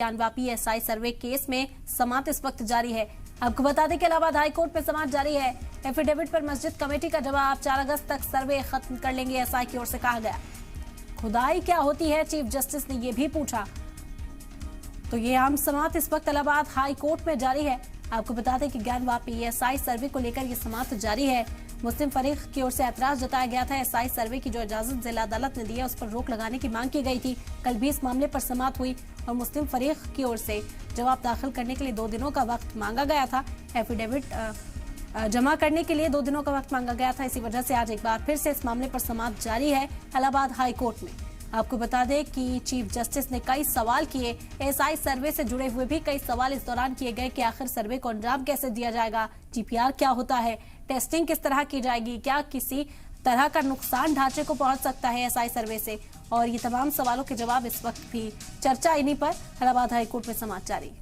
Gyanvapi SI सर्वे case में समाअत इस वक्त जारी है। आपको बता दें कि इलाहाबाद हाईकोर्ट में समाअत जारी है। एफिडेविट पर मस्जिद कमेटी का जवाब 4 अगस्त तक सर्वे खत्म कर लेंगे, एसआई की ओर से कहा गया। खुदाई क्या होती है, चीफ जस्टिस ने यह भी पूछा। तो ये आम समाअत इस वक्त इलाहाबाद हाईकोर्ट में जारी है। आपको बता दें कि ज्ञानवापी एसआई सर्वे को लेकर यह समाअत जारी है। मुस्लिम फरीक की ओर से ऐतराज जताया गया था। एसआई सर्वे की जो इजाजत जिला अदालत ने दी है उस पर रोक लगाने की मांग की गई थी। कल भी इस मामले पर समाअत हुई और मुस्लिम फरीक की ओर से जवाब दाखिल करने के लिए 2 दिनों का वक्त मांगा गया था। एफिडेविट जमा करने के लिए 2 दिनों का वक्त मांगा गया था। इसी वजह से आज एक बार फिर से इस मामले पर समाअत जारी है इलाहाबाद हाईकोर्ट में। आपको बता दें कि चीफ जस्टिस ने कई सवाल किए। एसआई सर्वे से जुड़े हुए भी कई सवाल इस दौरान किए गए कि आखिर सर्वे को अंजाम कैसे दिया जाएगा, जीपीआर क्या होता है, टेस्टिंग किस तरह की जाएगी, क्या किसी तरह का नुकसान ढांचे को पहुंच सकता है एसआई सर्वे से, और ये तमाम सवालों के जवाब इस वक्त भी चर्चा इन्हीं पर इलाहाबाद हाईकोर्ट में समाअत जारी।